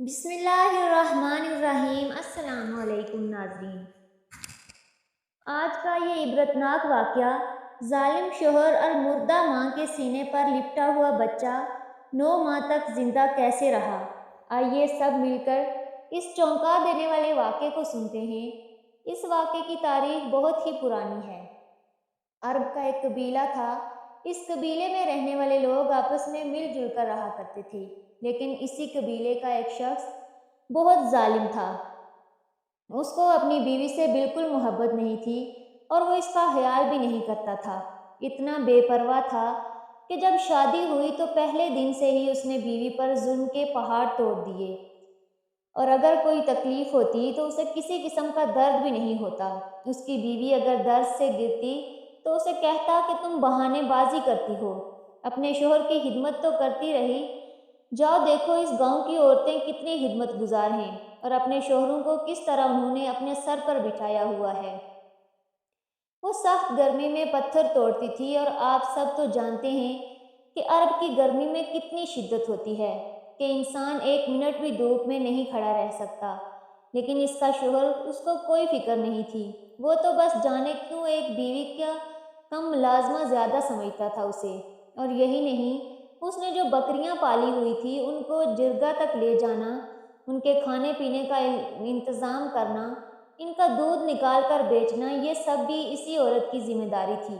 بسم اللہ الرحمن الرحیم۔ السلام علیکم ناظرین، آج کا یہ عبرتناک واقعہ ظالم شوہر اور مردہ ماں کے سینے پر لپٹا ہوا بچہ 9 ماہ تک زندہ کیسے رہا۔ آئیے سب مل کر اس چونکا دینے والے واقعے کو سنتے ہیں۔ اس واقعے کی تاریخ بہت ہی پرانی ہے۔ عرب کا ایک قبیلہ تھا۔ اس قبیلے میں رہنے والے لوگ آپس میں مل جل کر رہا کرتے تھے، لیکن اسی قبیلے کا ایک شخص بہت ظالم تھا۔ اس کو اپنی بیوی سے بالکل محبت نہیں تھی اور وہ اس کا خیال بھی نہیں کرتا تھا۔ اتنا بے پرواہ تھا کہ جب شادی ہوئی تو پہلے دن سے ہی اس نے بیوی پر ظلم کے پہاڑ توڑ دیے، اور اگر کوئی تکلیف ہوتی تو اسے کسی قسم کا درد بھی نہیں ہوتا۔ اس کی بیوی اگر درد سے گرتی تو اسے کہتا کہ تم بہانے بازی کرتی ہو، اپنے شوہر کی خدمت تو کرتی رہی، جاؤ دیکھو اس گاؤں کی عورتیں کتنی خدمت گزار ہیں اور اپنے شوہروں کو کس طرح انہوں نے اپنے سر پر بٹھایا ہوا ہے۔ وہ سخت گرمی میں پتھر توڑتی تھی، اور آپ سب تو جانتے ہیں کہ عرب کی گرمی میں کتنی شدت ہوتی ہے کہ انسان 1 منٹ بھی دھوپ میں نہیں کھڑا رہ سکتا۔ لیکن اس کا شوہر، اس کو کوئی فکر نہیں تھی۔ وہ تو بس جانے کیوں ایک بیوی کا کم ملازمہ زیادہ سمجھتا تھا اسے۔ اور یہی نہیں، اس نے جو بکریاں پالی ہوئی تھی ان کو جرگہ تک لے جانا، ان کے کھانے پینے کا انتظام کرنا، ان کا دودھ نکال کر بیچنا، یہ سب بھی اسی عورت کی ذمہ داری تھی۔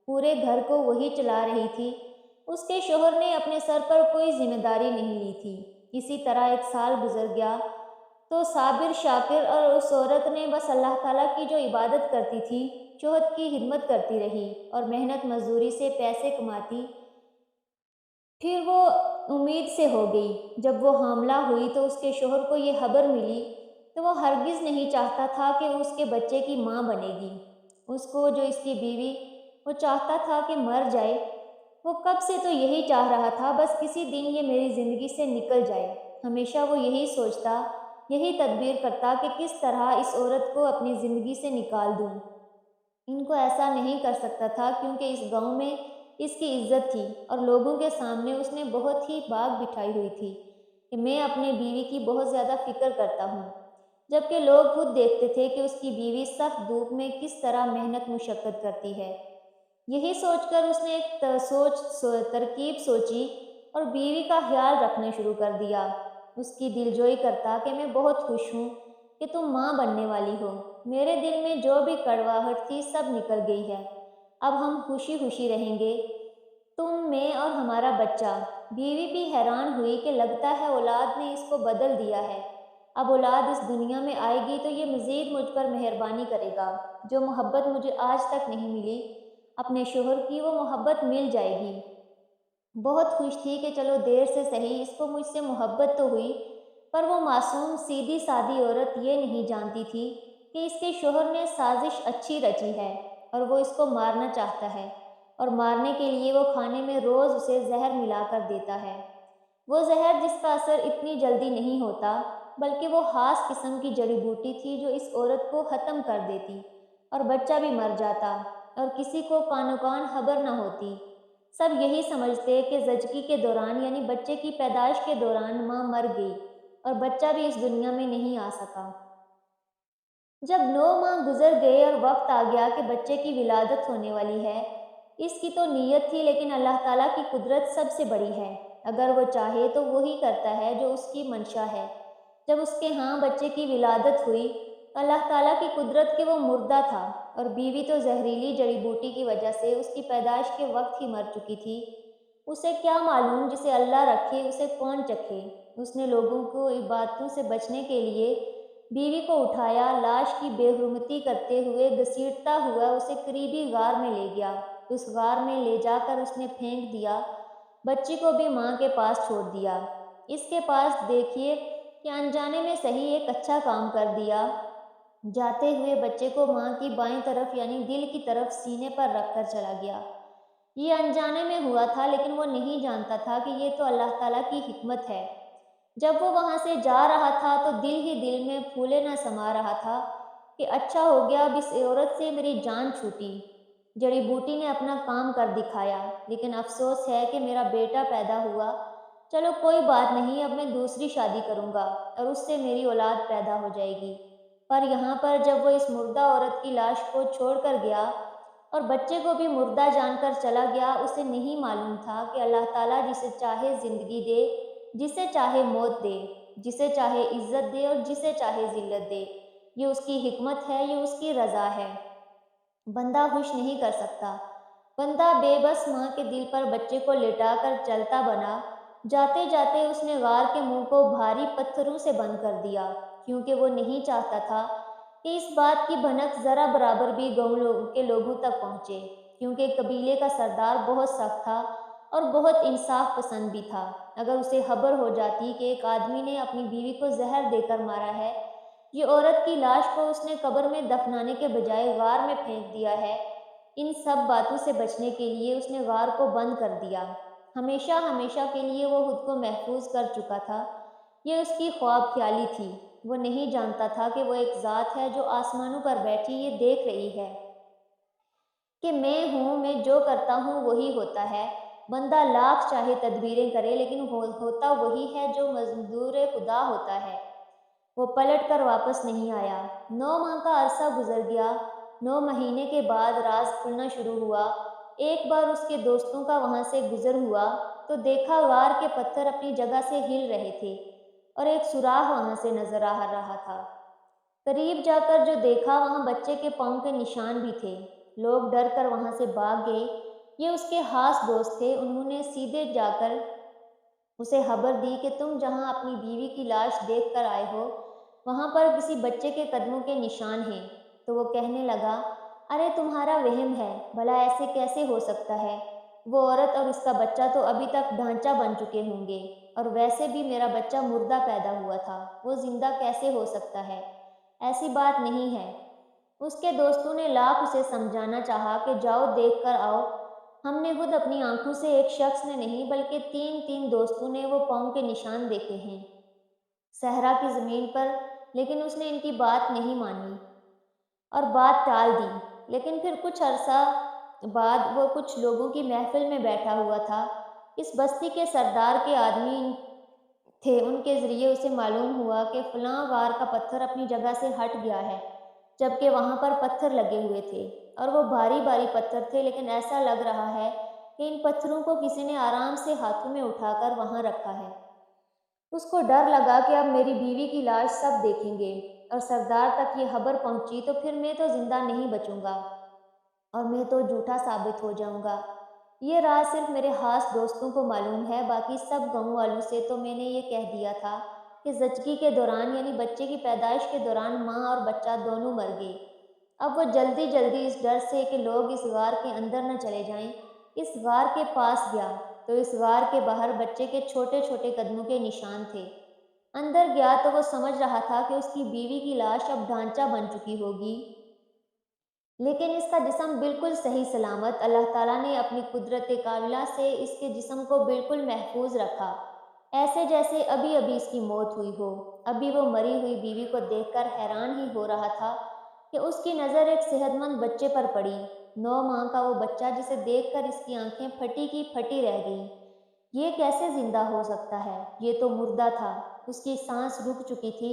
پورے گھر کو وہی چلا رہی تھی۔ اس کے شوہر نے اپنے سر پر کوئی ذمہ داری نہیں لی تھی۔ اسی طرح 1 سال گزر گیا تو صابر شاکر اور اس عورت نے بس اللہ تعالیٰ کی جو عبادت کرتی تھی، شوہر کی خدمت کرتی رہی اور محنت مزدوری سے پیسے کماتی۔ پھر وہ امید سے ہو گئی۔ جب وہ حاملہ ہوئی تو اس کے شوہر کو یہ خبر ملی تو وہ ہرگز نہیں چاہتا تھا کہ اس کے بچے کی ماں بنے گی۔ اس کو، جو اس کی بیوی، وہ چاہتا تھا کہ مر جائے۔ وہ کب سے تو یہی چاہ رہا تھا، بس کسی دن یہ میری زندگی سے نکل جائے۔ ہمیشہ وہ یہی سوچتا، یہی تدبیر کرتا کہ کس طرح اس عورت کو اپنی زندگی سے نکال دوں۔ ان کو ایسا نہیں کر سکتا تھا کیونکہ اس گاؤں میں اس کی عزت تھی، اور لوگوں کے سامنے اس نے بہت ہی باگ بٹھائی ہوئی تھی کہ میں اپنے بیوی کی بہت زیادہ فکر کرتا ہوں، جبکہ لوگ خود دیکھتے تھے کہ اس کی بیوی سخت دھوپ میں کس طرح محنت مشقت کرتی ہے۔ یہی سوچ کر اس نے ایک ترکیب سوچی اور بیوی کا خیال رکھنا شروع کر دیا۔ اس کی دلجوئی کرتا کہ میں بہت خوش ہوں کہ تم ماں بننے والی ہو۔ میرے دل میں جو بھی کڑواہٹ تھی سب نکل گئی ہے۔ اب ہم خوشی خوشی رہیں گے، تم، میں اور ہمارا بچہ۔ بیوی بھی حیران ہوئی کہ لگتا ہے اولاد نے اس کو بدل دیا ہے۔ اب اولاد اس دنیا میں آئے گی تو یہ مزید مجھ پر مہربانی کرے گا۔ جو محبت مجھے آج تک نہیں ملی اپنے شوہر کی، وہ محبت مل جائے گی۔ بہت خوش تھی کہ چلو دیر سے صحیح اس کو مجھ سے محبت تو ہوئی، پر وہ معصوم سیدھی سادی عورت یہ نہیں جانتی تھی کہ اس کے شوہر نے سازش اچھی رچی ہے اور وہ اس کو مارنا چاہتا ہے، اور مارنے کے لیے وہ کھانے میں روز اسے زہر ملا کر دیتا ہے۔ وہ زہر جس کا اثر اتنی جلدی نہیں ہوتا، بلکہ وہ خاص قسم کی جڑی بوٹی تھی جو اس عورت کو ختم کر دیتی، اور بچہ بھی مر جاتا اور کسی کو کانو کان خبر نہ ہوتی۔ سب یہی سمجھتے کہ زچگی کے دوران، یعنی بچے کی پیدائش کے دوران، ماں مر گئی اور بچہ بھی اس دنیا میں نہیں آ سکا۔ جب 9 ماہ گزر گئے اور وقت آ گیا کہ بچے کی ولادت ہونے والی ہے، اس کی تو نیت تھی، لیکن اللہ تعالیٰ کی قدرت سب سے بڑی ہے۔ اگر وہ چاہے تو وہی کرتا ہے جو اس کی منشا ہے۔ جب اس کے ہاں بچے کی ولادت ہوئی تو اللہ تعالیٰ کی قدرت کہ وہ مردہ تھا، اور بیوی تو زہریلی جڑی بوٹی کی وجہ سے اس کی پیدائش کے وقت ہی مر چکی تھی۔ اسے کیا معلوم جسے اللہ رکھے اسے کون چکھے۔ اس نے لوگوں کو عبادتوں سے بچنے کے لیے بیوی کو اٹھایا، لاش کی بے حرمتی کرتے ہوئے گھسیٹتا ہوا اسے قریبی غار میں لے گیا۔ اس غار میں لے جا کر اس نے پھینک دیا، بچی کو بھی ماں کے پاس چھوڑ دیا۔ اس کے پاس دیکھیے کہ انجانے میں صحیح ایک اچھا کام کر دیا۔ جاتے ہوئے بچے کو ماں کی بائیں طرف یعنی دل کی طرف سینے پر رکھ کر چلا گیا۔ یہ انجانے میں ہوا تھا، لیکن وہ نہیں جانتا تھا کہ یہ تو اللہ تعالیٰ کی حکمت ہے۔ جب وہ وہاں سے جا رہا تھا تو دل ہی دل میں پھولے نہ سما رہا تھا کہ اچھا ہو گیا اب اس عورت سے میری جان چھوٹی۔ جڑی بوٹی نے اپنا کام کر دکھایا، لیکن افسوس ہے کہ میرا بیٹا پیدا ہوا چلو کوئی بات نہیں، اب میں دوسری شادی کروں گا اور اس سے میری اولاد پیدا ہو جائے گی۔ پر یہاں پر جب وہ اس مردہ عورت کی لاش کو چھوڑ کر گیا اور بچے کو بھی مردہ جان کر چلا گیا، اسے نہیں معلوم تھا کہ اللہ تعالیٰ جسے چاہے زندگی دے، جسے چاہے موت دے، جسے چاہے عزت دے اور جسے چاہے ذلت دے، یہ اس کی حکمت ہے، یہ اس کی رضا ہے۔ بندہ خوش نہیں کر سکتا۔ بندہ بے بس ماں کے دل پر بچے کو لٹا کر چلتا بنا۔ جاتے جاتے اس نے غار کے منہ کو بھاری پتھروں سے بند کر دیا، کیونکہ وہ نہیں چاہتا تھا کہ اس بات کی بھنک ذرا برابر بھی گاؤں کے لوگوں تک پہنچے، کیونکہ قبیلے کا سردار بہت سخت تھا اور بہت انصاف پسند بھی تھا۔ اگر اسے خبر ہو جاتی کہ ایک آدمی نے اپنی بیوی کو زہر دے کر مارا ہے، یہ عورت کی لاش کو اس نے قبر میں دفنانے کے بجائے غار میں پھینک دیا ہے، ان سب باتوں سے بچنے کے لیے اس نے غار کو بند کر دیا۔ ہمیشہ ہمیشہ کے لیے وہ خود کو محفوظ کر چکا تھا۔ یہ اس کی خواب خیالی تھی۔ وہ نہیں جانتا تھا کہ وہ ایک ذات ہے جو آسمانوں پر بیٹھی یہ دیکھ رہی ہے کہ میں ہوں، میں جو کرتا ہوں وہی ہوتا ہے۔ بندہ لاکھ چاہے تدبیریں کرے، لیکن ہوتا وہی ہے جو مزدور خدا ہوتا ہے۔ وہ پلٹ کر واپس نہیں آیا۔ 9 ماہ کا عرصہ گزر گیا۔ 9 مہینے کے بعد راز کھلنا شروع ہوا۔ ایک بار اس کے دوستوں کا وہاں سے گزر ہوا تو دیکھا غار کے پتھر اپنی جگہ سے ہل رہے تھے اور ایک سوراخ وہاں سے نظر آ رہا تھا۔ قریب جا کر جو دیکھا، وہاں بچے کے پاؤں کے نشان بھی تھے۔ لوگ ڈر کر وہاں سے بھاگ گئے۔ یہ اس کے خاص دوست تھے۔ انہوں نے سیدھے جا کر اسے خبر دی کہ تم جہاں اپنی بیوی کی لاش دیکھ کر آئے ہو، وہاں پر کسی بچے کے قدموں کے نشان ہیں۔ تو وہ کہنے لگا، ارے تمہارا وہم ہے، بھلا ایسے کیسے ہو سکتا ہے؟ وہ عورت اور اس کا بچہ تو ابھی تک ڈھانچہ بن چکے ہوں گے، اور ویسے بھی میرا بچہ مردہ پیدا ہوا تھا، وہ زندہ کیسے ہو سکتا ہے؟ ایسی بات نہیں ہے۔ اس کے دوستوں نے لاکھ اسے سمجھانا چاہا کہ جاؤ دیکھ کر آؤ۔ ہم نے خود اپنی آنکھوں سے، ایک شخص نے نہیں بلکہ 3 دوستوں نے وہ پاؤں کے نشان دیکھے ہیں صحرا کی زمین پر، لیکن اس نے ان کی بات نہیں مانی اور بات ٹال دی۔ لیکن پھر کچھ عرصہ بعد وہ کچھ لوگوں کی محفل میں بیٹھا ہوا تھا۔ اس بستی کے سردار کے آدمی تھے، ان کے ذریعے اسے معلوم ہوا کہ فلاں غار کا پتھر اپنی جگہ سے ہٹ گیا ہے، جبکہ وہاں پر پتھر لگے ہوئے تھے اور وہ بھاری بھاری پتھر تھے، لیکن ایسا لگ رہا ہے کہ ان پتھروں کو کسی نے آرام سے ہاتھوں میں اٹھا کر وہاں رکھا ہے۔ اس کو ڈر لگا کہ اب میری بیوی کی لاش سب دیکھیں گے اور سردار تک یہ خبر پہنچی تو پھر میں تو زندہ نہیں بچوں گا اور میں تو جھوٹا ثابت ہو جاؤں گا۔ یہ راز صرف میرے خاص دوستوں کو معلوم ہے، باقی سب گاؤں والوں سے تو میں نے یہ کہہ دیا تھا کہ زچگی کے دوران، یعنی بچے کی پیدائش کے دوران، ماں اور بچہ دونوں مر گئے۔ اب وہ جلدی جلدی اس ڈر سے کہ لوگ اس غار کے اندر نہ چلے جائیں، اس غار کے پاس گیا تو اس غار کے باہر بچے کے چھوٹے چھوٹے قدموں کے نشان تھے۔ اندر گیا تو وہ سمجھ رہا تھا کہ اس کی بیوی کی لاش اب ڈھانچہ بن چکی ہوگی، لیکن اس کا جسم بالکل صحیح سلامت۔ اللہ تعالیٰ نے اپنی قدرت کاملہ سے اس کے جسم کو بالکل محفوظ رکھا، ایسے جیسے ابھی ابھی اس کی موت ہوئی ہو۔ ابھی وہ مری ہوئی بیوی کو دیکھ کر حیران ہی ہو رہا تھا کہ اس کی نظر ایک صحت مند بچے پر پڑی۔ 9 ماہ کا وہ بچہ جسے دیکھ کر اس کی آنکھیں پھٹی کی پھٹی رہ گئیں۔ یہ کیسے زندہ ہو سکتا ہے؟ یہ تو مردہ تھا، اس کی سانس رک چکی تھی،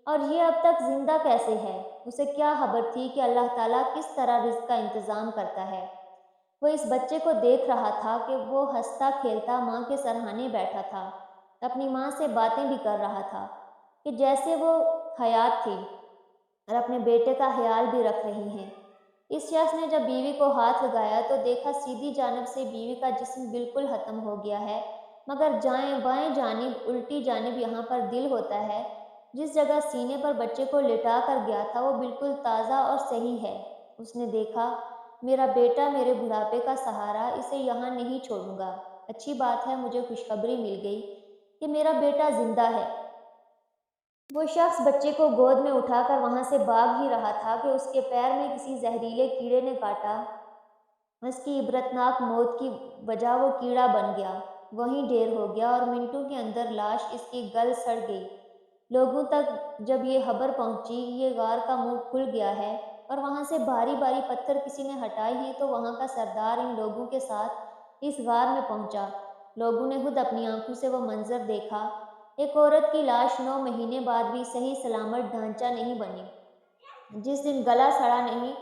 اور یہ اب تک زندہ کیسے ہے؟ اسے کیا خبر تھی کہ اللہ تعالیٰ کس طرح رزق کا انتظام کرتا ہے؟ وہ اس بچے کو دیکھ رہا تھا کہ وہ ہنستا کھیلتا ماں کے سرہانے بیٹھا تھا، اپنی ماں سے باتیں بھی کر رہا تھا کہ جیسے وہ حیات تھی اور اپنے بیٹے کا خیال بھی رکھ رہی ہیں۔ اس شخص نے جب بیوی کو ہاتھ لگایا تو دیکھا سیدھی جانب سے بیوی کا جسم بالکل ختم ہو گیا ہے، مگر بائیں جانب، الٹی جانب، یہاں پر دل ہوتا ہے، جس جگہ سینے پر بچے کو لٹا کر گیا تھا، وہ بالکل تازہ اور صحیح ہے۔ اس نے دیکھا، میرا بیٹا، میرے بڑھاپے کا سہارا، اسے یہاں نہیں چھوڑوں گا۔ اچھی بات ہے، مجھے خوشخبری مل گئی کہ میرا بیٹا زندہ ہے۔ وہ شخص بچے کو گود میں اٹھا کر وہاں سے بھاگ ہی رہا تھا کہ اس کے پیر میں کسی زہریلے کیڑے نے کاٹا۔ اس کی عبرتناک موت کی وجہ وہ کیڑا بن گیا، وہیں ڈھیر ہو گیا اور منٹوں کے اندر لاش اس کی گل سڑ گئی۔ لوگوں تک جب یہ خبر پہنچی یہ غار کا منہ کھل گیا ہے اور وہاں سے بھاری بھاری پتھر کسی نے ہٹائے ہیں، تو وہاں کا سردار ان لوگوں کے ساتھ اس غار میں پہنچا۔ لوگوں نے خود اپنی آنکھوں سے وہ منظر دیکھا، ایک عورت کی لاش 9 مہینے بعد بھی صحیح سلامت ڈھانچہ نہیں بنی، جس دن گلا سڑا نہیں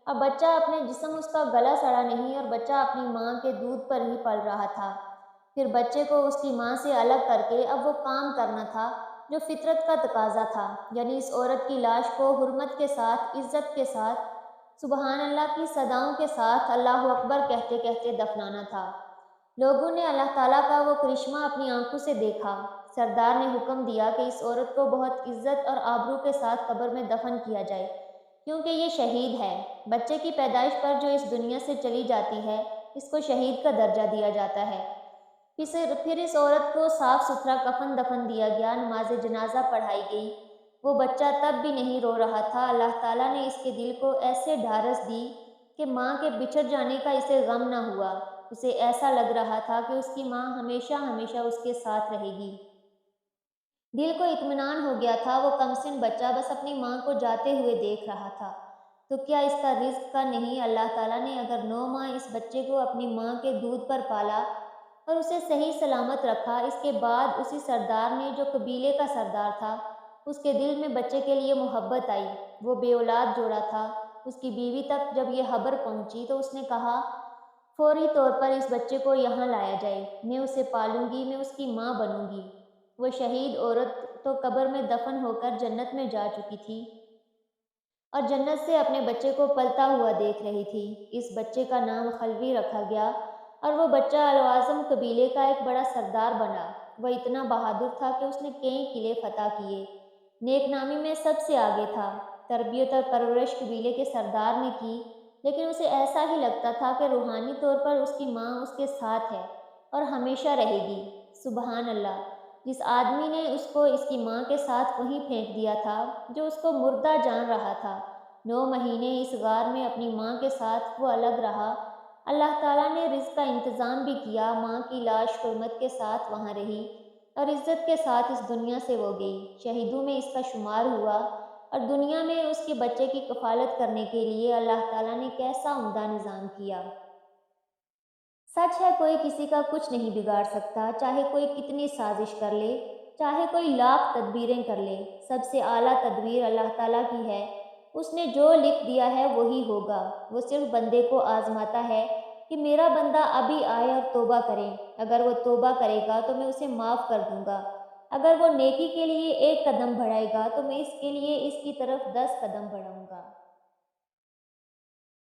اور بچہ اپنے جسم اس کا گلا سڑا نہیں اور بچہ اپنی ماں کے دودھ پر ہی پل رہا تھا۔ پھر بچے کو اس کی ماں سے الگ کر کے اب وہ کام کرنا تھا جو فطرت کا تقاضا تھا، یعنی اس عورت کی لاش کو حرمت کے ساتھ، عزت کے ساتھ، سبحان اللہ کی صداؤں کے ساتھ اللہ اکبر کہتے کہتے دفنانا تھا۔ لوگوں نے اللہ تعالیٰ کا وہ کرشمہ اپنی آنکھوں سے دیکھا۔ سردار نے حکم دیا کہ اس عورت کو بہت عزت اور آبرو کے ساتھ قبر میں دفن کیا جائے، کیونکہ یہ شہید ہے۔ بچے کی پیدائش پر جو اس دنیا سے چلی جاتی ہے، اس کو شہید کا درجہ دیا جاتا ہے۔ پھر اس عورت کو صاف ستھرا کفن دفن دیا گیا، نماز جنازہ پڑھائی گئی۔ وہ بچہ تب بھی نہیں رو رہا تھا۔ اللہ تعالیٰ نے اس کے دل کو ایسے ڈھارس دی کہ ماں کے بچھڑ جانے کا اسے غم نہ ہوا۔ اسے ایسا لگ رہا تھا کہ اس کی ماں ہمیشہ ہمیشہ اس کے ساتھ رہے گی۔ دل کو اطمینان ہو گیا تھا۔ وہ کمسن بچہ بس اپنی ماں کو جاتے ہوئے دیکھ رہا تھا۔ تو کیا اس کا رزق کا نہیں؟ اللہ تعالیٰ نے اگر 9 ماہ اس بچے کو اپنی ماں کے دودھ پر پالا اور اسے صحیح سلامت رکھا، اس کے بعد اسی سردار نے، جو قبیلے کا سردار تھا، اس کے دل میں بچے کے لیے محبت آئی۔ وہ بے اولاد جوڑا تھا۔ اس کی بیوی تک جب یہ خبر پہنچی تو اس نے کہا، فوری طور پر اس بچے کو یہاں لایا جائے، میں اسے پالوں گی، میں اس کی ماں بنوں گی۔ وہ شہید عورت تو قبر میں دفن ہو کر جنت میں جا چکی تھی اور جنت سے اپنے بچے کو پلتا ہوا دیکھ رہی تھی۔ اس بچے کا نام خلوی رکھا گیا اور وہ بچہ العظم قبیلے کا ایک بڑا سردار بنا۔ وہ اتنا بہادر تھا کہ اس نے کئی قلعے فتح کیے، نیک نامی میں سب سے آگے تھا۔ تربیت اور پرورش قبیلے کے سردار نے کی، لیکن اسے ایسا ہی لگتا تھا کہ روحانی طور پر اس کی ماں اس کے ساتھ ہے اور ہمیشہ رہے گی۔ سبحان اللہ! جس آدمی نے اس کو اس کی ماں کے ساتھ وہیں پھینک دیا تھا، جو اس کو مردہ جان رہا تھا، 9 مہینے اس غار میں اپنی ماں کے ساتھ وہ الگ رہا۔ اللہ تعالیٰ نے رزق کا انتظام بھی کیا۔ ماں کی لاش حرمت کے ساتھ وہاں رہی اور عزت کے ساتھ اس دنیا سے وہ گئی۔ شہیدوں میں اس کا شمار ہوا اور دنیا میں اس کے بچے کی کفالت کرنے کے لیے اللہ تعالیٰ نے کیسا عمدہ نظام کیا۔ سچ ہے، کوئی کسی کا کچھ نہیں بگاڑ سکتا، چاہے کوئی کتنی سازش کر لے، چاہے کوئی لاکھ تدبیریں کر لے۔ سب سے اعلیٰ تدبیر اللہ تعالیٰ کی ہے۔ اس نے جو لکھ دیا ہے وہی ہوگا۔ وہ صرف بندے کو آزماتا ہے کہ میرا بندہ ابھی آئے اور توبہ کرے۔ اگر وہ توبہ کرے گا تو میں اسے معاف کر دوں گا۔ اگر وہ نیکی کے لیے 1 قدم بڑھائے گا تو میں اس کے لیے اس کی طرف 10 قدم بڑھاؤں گا۔